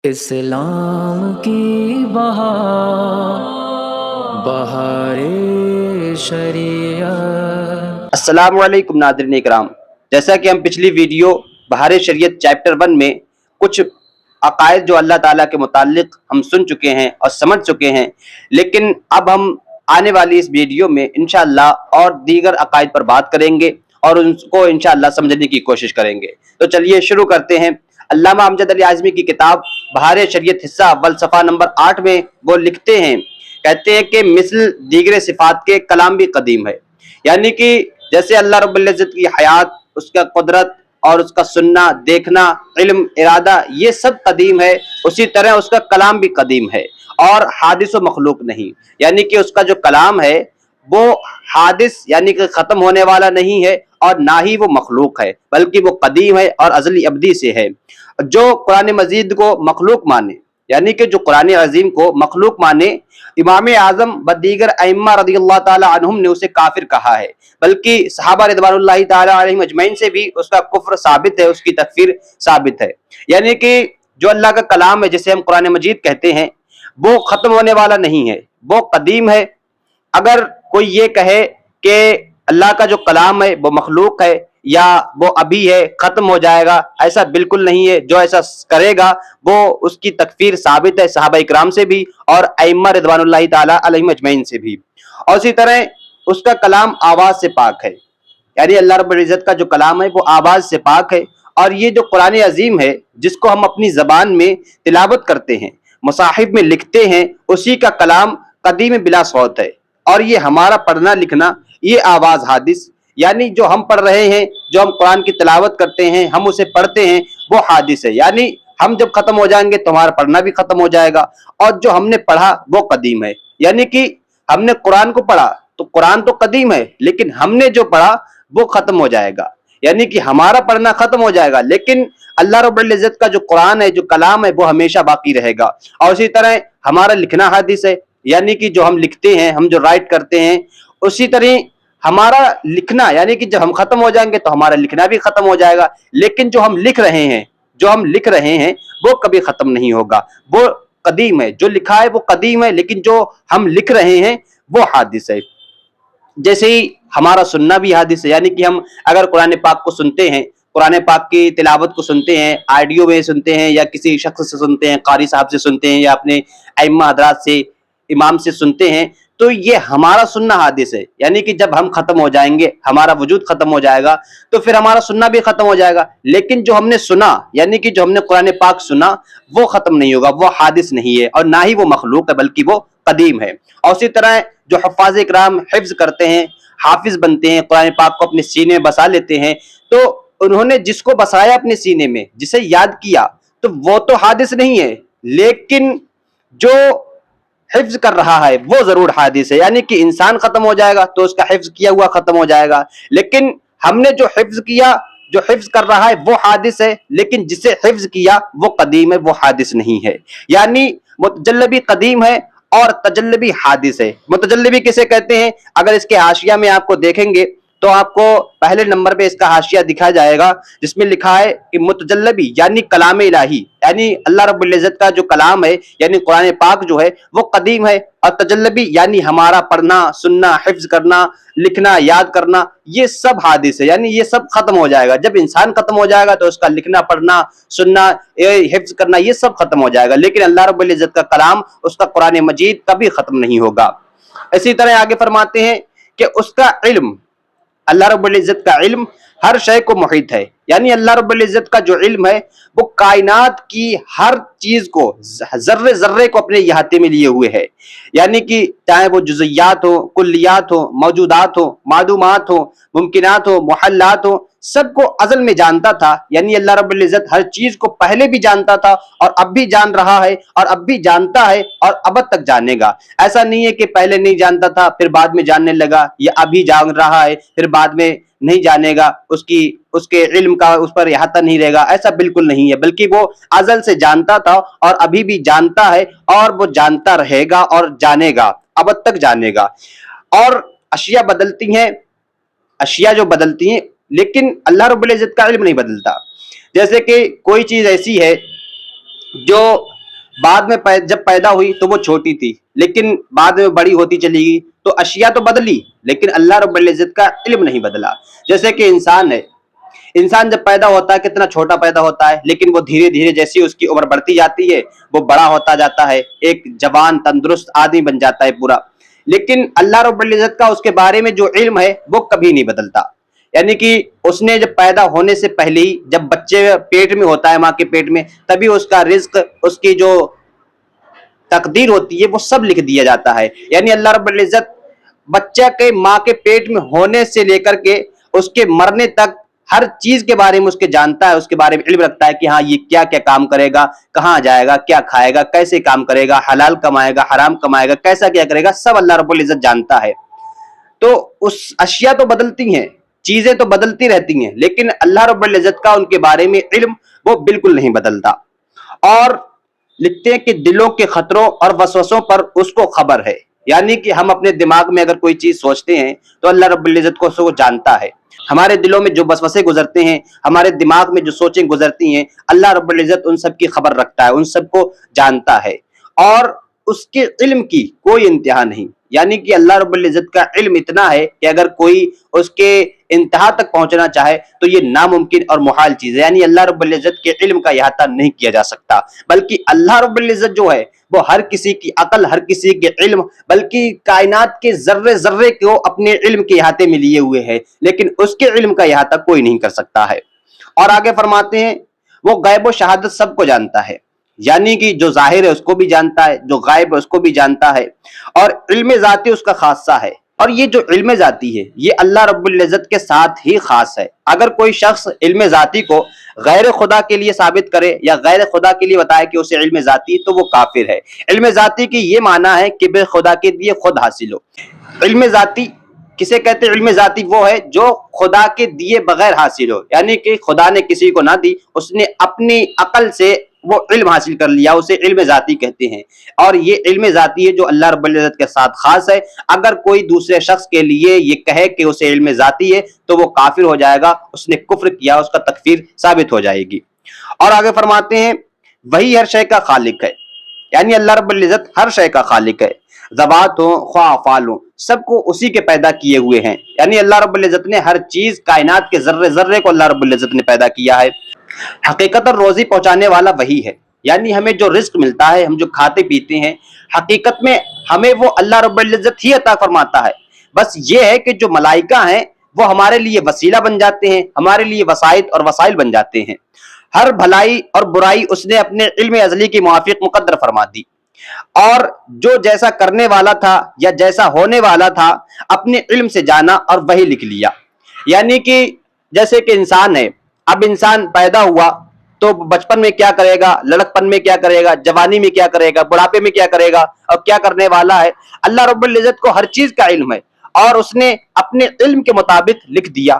اسلام کی بہار شریعت۔ السلام علیکم ناظرین اکرام، جیسا کہ ہم پچھلی ویڈیو بہار شریعت چیپٹر 1 میں کچھ عقائد جو اللہ تعالیٰ کے متعلق ہم سن چکے ہیں اور سمجھ چکے ہیں، لیکن اب ہم آنے والی اس ویڈیو میں انشاءاللہ اور دیگر عقائد پر بات کریں گے اور ان کو انشاءاللہ سمجھنے کی کوشش کریں گے۔ تو چلیے شروع کرتے ہیں۔ علامہ امجد علی اعظمی کی کتاب بہار شریعت حصہ اول صفحہ نمبر 8 میں وہ لکھتے ہیں، کہتے ہیں کہ مثل دیگر صفات کے کلام بھی قدیم ہے، یعنی کہ جیسے اللہ رب العزت کی حیات، اس کا قدرت اور اس کا سننا، دیکھنا، علم، ارادہ، یہ سب قدیم ہے، اسی طرح اس کا کلام بھی قدیم ہے اور حادث و مخلوق نہیں، یعنی کہ اس کا جو کلام ہے وہ حادث یعنی کہ ختم ہونے والا نہیں ہے اور نہ ہی وہ مخلوق ہے، بلکہ وہ قدیم ہے اور ازلی ابدی سے ہے۔ جو قرآن مجید کو مخلوق مانے، یعنی کہ جو قرآن عظیم کو مخلوق مانے، امام اعظم و دیگر ائمہ رضی اللہ تعالی عنہم نے اسے کافر کہا ہے، بلکہ صحابہ رضوان اللہ تعالی علیہم اجمعین سے بھی اس کا کفر ثابت ہے، اس کی تکفیر ثابت ہے۔ یعنی کہ جو اللہ کا کلام ہے جسے ہم قرآن مجید کہتے ہیں، وہ ختم ہونے والا نہیں ہے، وہ قدیم ہے۔ اگر کوئی یہ کہے کہ اللہ کا جو کلام ہے وہ مخلوق ہے یا وہ ابھی ہے، ختم ہو جائے گا، ایسا بالکل نہیں ہے۔ جو ایسا کرے گا وہ اس کی تکفیر ثابت ہے صحابہ اکرام سے بھی اور ائمہ رضوان اللہ تعالی علیہم اجمعین سے بھی۔ اور اسی طرح اس کا کلام آواز سے پاک ہے، یعنی اللہ رب العزت کا جو کلام ہے وہ آواز سے پاک ہے۔ اور یہ جو قرآن عظیم ہے جس کو ہم اپنی زبان میں تلاوت کرتے ہیں، مصاحف میں لکھتے ہیں، اسی کا کلام قدیم بلا صوت ہے، اور یہ ہمارا پڑھنا لکھنا یہ آواز حادث، یعنی جو ہم پڑھ رہے ہیں، جو ہم قرآن کی تلاوت کرتے ہیں، ہم اسے پڑھتے ہیں، وہ حادث ہے، یعنی ہم جب ختم ہو جائیں گے تو ہمارا پڑھنا بھی ختم ہو جائے گا، اور جو ہم نے پڑھا وہ قدیم ہے۔ یعنی کہ ہم نے قرآن کو پڑھا تو قرآن تو قدیم ہے، لیکن ہم نے جو پڑھا وہ ختم ہو جائے گا، یعنی کہ ہمارا پڑھنا ختم ہو جائے گا، لیکن اللہ رب العزت کا جو قرآن ہے، جو کلام ہے، وہ ہمیشہ باقی رہے گا۔ اور اسی طرح ہمارا لکھنا حادث ہے، یعنی کہ جو ہم لکھتے ہیں، ہم جو رائٹ کرتے ہیں، اسی طرح ہمارا لکھنا، یعنی کہ جب ہم ختم ہو جائیں گے تو ہمارا لکھنا بھی ختم ہو جائے گا، لیکن جو ہم لکھ رہے ہیں وہ کبھی ختم نہیں ہوگا، وہ قدیم ہے۔ جو لکھا ہے وہ قدیم ہے، لیکن جو ہم لکھ رہے ہیں وہ حادث ہے۔ جیسے ہی ہمارا سننا بھی حادث ہے، یعنی کہ ہم اگر قرآن پاک کو سنتے ہیں، قرآن پاک کی تلاوت کو سنتے ہیں، آڈیو میں سنتے ہیں یا کسی شخص سے سنتے ہیں، قاری صاحب سے سنتے ہیں یا اپنے ائمہ حضرات سے، امام سے سنتے ہیں، تو یہ ہمارا سننا حادث ہے، یعنی کہ جب ہم ختم ہو جائیں گے، ہمارا وجود ختم ہو جائے گا، تو پھر ہمارا سننا بھی ختم ہو جائے گا، لیکن جو ہم نے سنا، یعنی کہ جو ہم نے قرآن پاک سنا، وہ ختم نہیں ہوگا، وہ حادث نہیں ہے اور نہ ہی وہ مخلوق ہے، بلکہ وہ قدیم ہے۔ اور اسی طرح جو حفاظ اکرام حفظ کرتے ہیں، حافظ بنتے ہیں، قرآن پاک کو اپنے سینے میں بسا لیتے ہیں، تو انہوں نے جس کو بسایا اپنے سینے میں، جسے یاد کیا، تو وہ تو حادث نہیں ہے، لیکن جو حفظ کر رہا ہے وہ ضرور حادث ہے۔ یعنی کہ انسان ختم ہو جائے گا تو اس کا حفظ کیا ہوا ختم ہو جائے گا، لیکن ہم نے جو حفظ کیا، جو حفظ کر رہا ہے وہ حادث ہے، لیکن جسے حفظ کیا وہ قدیم ہے، وہ حادث نہیں ہے۔ یعنی متجلبی قدیم ہے اور تجلبی حادث ہے۔ متجلبی کسے کہتے ہیں؟ اگر اس کے حاشیہ میں آپ کو دیکھیں گے تو آپ کو پہلے نمبر پہ اس کا حاشیہ دکھا جائے گا، جس میں لکھا ہے کہ متجلبی یعنی کلام الہی، یعنی اللہ رب العزت کا جو کلام ہے، یعنی قرآن پاک جو ہے وہ قدیم ہے، اور تجلبی یعنی ہمارا پڑھنا، سننا، حفظ کرنا، لکھنا، یاد کرنا، یہ سب حادث ہے، یعنی یہ سب ختم ہو جائے گا۔ جب انسان ختم ہو جائے گا تو اس کا لکھنا، پڑھنا، سننا، حفظ کرنا، یہ سب ختم ہو جائے گا، لیکن اللہ رب العزت کا کلام، اس کا قرآن مجید کبھی ختم نہیں ہوگا۔ اسی طرح آگے فرماتے ہیں کہ اس کا علم، اللہ رب العزت کا علم ہر شے کو محیط ہے، یعنی اللہ رب العزت کا جو علم ہے وہ کائنات کی ہر چیز کو، ذرے ذرے کو اپنے احاطے میں لیے ہوئے ہے، یعنی کہ چاہے وہ جزیات ہو، کلیات ہو، موجودات ہو، معدومات ہو، ممکنات ہو، محلات ہو، سب کو ازل میں جانتا تھا، یعنی اللہ رب العزت ہر چیز کو پہلے بھی جانتا تھا اور اب بھی جان رہا ہے اور اب بھی جانتا ہے اور ابد تک جانے گا۔ ایسا نہیں ہے کہ پہلے نہیں جانتا تھا پھر بعد میں جاننے لگا، یا ابھی جان رہا ہے پھر بعد میں نہیں جانے گا، اس کے علم کا اس پر احاطہ نہیں رہے گا، ایسا بالکل نہیں ہے، بلکہ وہ ازل سے جانتا تھا اور ابھی بھی جانتا ہے اور وہ جانتا رہے گا اور جانے گا، ابد تک جانے گا۔ اور اشیاء بدلتی ہیں، اشیاء جو بدلتی ہیں، لیکن اللہ رب العزت کا علم نہیں بدلتا۔ جیسے کہ کوئی چیز ایسی ہے جو بعد میں جب پیدا ہوئی تو وہ چھوٹی تھی، لیکن بعد میں بڑی ہوتی چلی گئی، تو اشیاء تو بدلی لیکن اللہ رب العزت کا علم نہیں بدلا۔ جیسے کہ انسان ہے، انسان جب پیدا ہوتا ہے کتنا چھوٹا پیدا ہوتا ہے، لیکن وہ دھیرے دھیرے جیسی اس کی عمر بڑھتی جاتی ہے وہ بڑا ہوتا جاتا ہے، ایک جوان تندرست آدمی بن جاتا ہے پورا۔ لیکن اللہ رب العزت کا اس کے بارے میں جو علم ہے وہ کبھی نہیں بدلتا، یعنی کہ اس نے جب پیدا ہونے سے پہلے ہی، جب بچے پیٹ میں ہوتا ہے ماں کے پیٹ میں، تبھی اس کا رزق، اس کی جو تقدیر ہوتی ہے وہ سب لکھ دیا جاتا ہے۔ یعنی اللہ رب العزت بچہ کے ماں کے پیٹ میں ہونے سے لے کر کے اس کے مرنے تک ہر چیز کے بارے میں اس کے جانتا ہے، اس کے بارے میں علم رکھتا ہے کہ ہاں یہ کیا کیا کام کرے گا، کہاں جائے گا، کیا کھائے گا، کیسے کام کرے گا، حلال کمائے گا، حرام کمائے گا، کیسا کیا کرے گا، سب اللہ رب العزت جانتا ہے۔ تو اس اشیاء تو بدلتی ہیں، چیزیں تو بدلتی رہتی ہیں، لیکن اللہ رب العزت کا ان کے بارے میں علم وہ بالکل نہیں بدلتا۔ اور لکھتے ہیں کہ دلوں کے خطروں اور وسوسوں پر اس کو خبر ہے، یعنی کہ ہم اپنے دماغ میں اگر کوئی چیز سوچتے ہیں تو اللہ رب العزت کو وہ جانتا ہے۔ ہمارے دلوں میں جو وسوسے گزرتے ہیں، ہمارے دماغ میں جو سوچیں گزرتی ہیں، اللہ رب العزت ان سب کی خبر رکھتا ہے، ان سب کو جانتا ہے، اور اس کے علم کی کوئی انتہا نہیں۔ یعنی کہ اللہ رب العزت کا علم اتنا ہے کہ اگر کوئی اس کے انتہا تک پہنچنا چاہے تو یہ ناممکن اور محال چیز ہے۔ یعنی اللہ رب العزت کے علم کا احاطہ نہیں کیا جا سکتا، بلکہ اللہ رب العزت جو ہے وہ ہر کسی کی عقل، ہر کسی کے علم، بلکہ کائنات کے ذرے ذرے کو اپنے علم کے احاطے میں لیے ہوئے ہے، لیکن اس کے علم کا احاطہ کوئی نہیں کر سکتا ہے۔ اور آگے فرماتے ہیں وہ غیب و شہادت سب کو جانتا ہے، یعنی کہ جو ظاہر ہے اس کو بھی جانتا ہے، جو غائب ہے اس کو بھی جانتا ہے، اور علم ذاتی اس کا خاصہ ہے۔ اور یہ جو علم ذاتی ہے یہ اللہ رب العزت کے ساتھ ہی خاص ہے۔ اگر کوئی شخص علم ذاتی کو غیر خدا کے لیے ثابت کرے یا غیر خدا کے لیے بتائے کہ اسے علم ذاتی، تو وہ کافر ہے۔ علم ذاتی کی یہ معنی ہے کہ بے خدا کے دیے خود حاصل ہو۔ علم ذاتی کسے کہتے ہیں؟ علم ذاتی وہ ہے جو خدا کے دیے بغیر حاصل ہو، یعنی کہ خدا نے کسی کو نہ دی، اس نے اپنی عقل سے وہ علم حاصل کر لیا، اسے علم ذاتی کہتے ہیں۔ اور یہ علم ذاتی ہے جو اللہ رب العزت کے ساتھ خاص ہے۔ اگر کوئی دوسرے شخص کے لیے یہ کہے کہ اسے علم ذاتی ہے تو وہ کافر ہو جائے گا، اس نے کفر کیا، اس کا تکفیر ثابت ہو جائے گی۔ اور آگے فرماتے ہیں وہی ہر شے کا خالق ہے، یعنی اللہ رب العزت ہر شے کا خالق ہے، ذوات ہوں خواہ افعال ہوں، سب کو اسی کے پیدا کیے ہوئے ہیں۔ یعنی اللہ رب العزت نے ہر چیز، کائنات کے ذرے ذرے کو اللہ رب العزت نے پیدا کیا ہے۔ حقیقت اور روزی پہنچانے والا وہی ہے، یعنی ہمیں جو رزق ملتا ہے، ہم جو کھاتے پیتے ہیں، حقیقت میں ہمیں وہ اللہ رب العزت ہی عطا فرماتا ہے۔ بس یہ ہے کہ جو ملائکہ ہیں وہ ہمارے لیے وسیلہ بن جاتے ہیں، ہمارے لیے وسائط اور وسائل بن جاتے ہیں۔ ہر بھلائی اور برائی اس نے اپنے علم ازلی کے موافق مقدر فرما دی، اور جو جیسا کرنے والا تھا یا جیسا ہونے والا تھا اپنے علم سے جانا اور وہی لکھ لیا۔ یعنی کہ جیسے کہ انسان ہے، اب انسان پیدا ہوا تو بچپن میں کیا کرے گا، لڑکپن میں کیا کرے گا، جوانی میں کیا کرے گا، بڑھاپے میں کیا کرے گا، اور کیا کرنے والا ہے، اللہ رب العزت کو ہر چیز کا علم ہے، اور اس نے اپنے علم کے مطابق لکھ دیا۔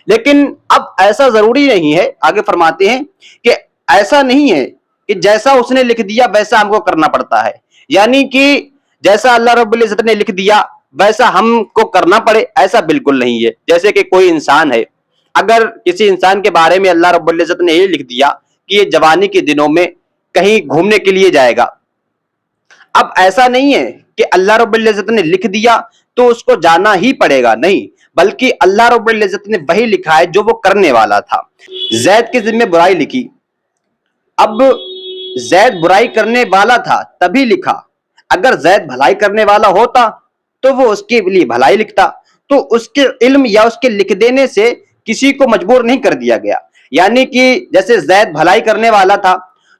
لیکن اب ایسا ضروری نہیں ہے، آگے فرماتے ہیں کہ ایسا نہیں ہے کہ جیسا اس نے لکھ دیا ویسا ہم کو کرنا پڑتا ہے، یعنی کہ جیسا اللہ رب العزت نے لکھ دیا ویسا ہم کو کرنا پڑے، ایسا بالکل نہیں ہے۔ جیسے کہ کوئی انسان ہے، اگر کسی انسان کے بارے میں اللہ رب العزت نے یہ لکھ دیا کہ یہ جوانی کے دنوں میں کہیں گھومنے کے لیے جائے گا، اب ایسا نہیں ہے کہ اللہ رب العزت نے لکھ دیا تو اس کو جانا ہی پڑے گا، نہیں، بلکہ اللہ رب العزت نے وہی لکھا ہے جو وہ کرنے والا تھا۔ زید کے ذمہ برائی لکھی، اب زید برائی کرنے والا تھا تبھی لکھا، اگر زید بھلائی کرنے والا ہوتا تو وہ اس کے لیے بھلائی لکھتا، تو اس کے علم یا اس کے لکھ دینے سے کسی کو مجبور نہیں کر دیا گیا۔ یعنی کہ جیسے زید بھلائی کرنے والا تھا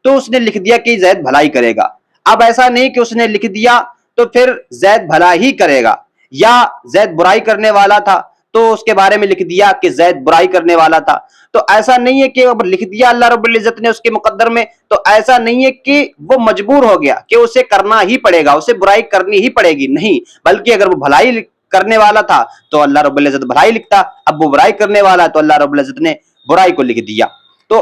تو اس نے لکھ دیا کہ زید بھلائی کرے گا، اب ایسا نہیں کہ اس نے لکھ دیا تو پھر زید بھلا ہی کرے گا، یا زید برائی کرنے والا تھا تو اس کے بارے میں لکھ دیا کہ زید برائی کرنے والا تھا، تو ایسا نہیں ہے کہ اب لکھ دیا اللہ رب العزت نے اس کے مقدر میں، تو ایسا نہیں ہے کہ وہ مجبور ہو گیا کہ اسے کرنا ہی پڑے گا، اسے برائی کرنی ہی پڑے گی، نہیں، بلکہ اگر وہ بھلائی کرنے والا تھا تو اللہ رب العزت بھلائی لکھتا، اب وہ برائی کرنے والا تو اللہ رب العزت نے برائی کو لکھ دیا۔ تو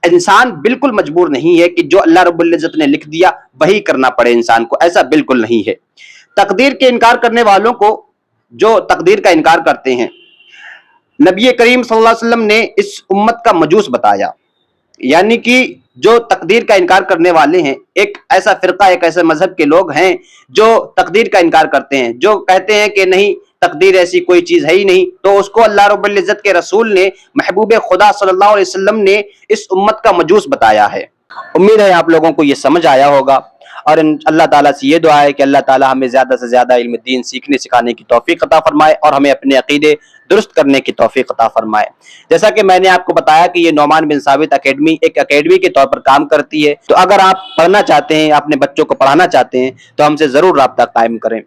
انسان بالکل مجبور نہیں ہے کہ جو اللہ رب العزت نے لکھ دیا وہی کرنا پڑے انسان کو، ایسا بالکل نہیں ہے۔ تقدیر کے انکار کرنے والوں کو، جو تقدیر کا انکار کرتے ہیں، نبی کریم صلی اللہ علیہ وسلم نے اس امت کا مجوس بتایا، یعنی کہ جو تقدیر کا انکار کرنے والے ہیں، ایک ایسا فرقہ، ایک ایسے مذہب کے لوگ ہیں جو تقدیر کا انکار کرتے ہیں، جو کہتے ہیں کہ نہیں تقدیر ایسی کوئی چیز ہے ہی نہیں، تو اس کو اللہ رب العزت کے رسول نے، محبوب خدا صلی اللہ علیہ وسلم نے اس امت کا مجوس بتایا ہے۔ امید ہے آپ لوگوں کو یہ سمجھ آیا ہوگا، اور اللہ تعالیٰ سے یہ دعا ہے کہ اللہ تعالیٰ ہمیں زیادہ سے زیادہ علم دین سیکھنے سکھانے کی توفیق عطا فرمائے، اور ہمیں اپنے عقیدے درست کرنے کی توفیق عطا فرمائے۔ جیسا کہ میں نے آپ کو بتایا کہ یہ نعمان بن ثابت اکیڈمی ایک اکیڈمی کے طور پر کام کرتی ہے، تو اگر آپ پڑھنا چاہتے ہیں، اپنے بچوں کو پڑھانا چاہتے ہیں، تو ہم سے ضرور رابطہ قائم کریں۔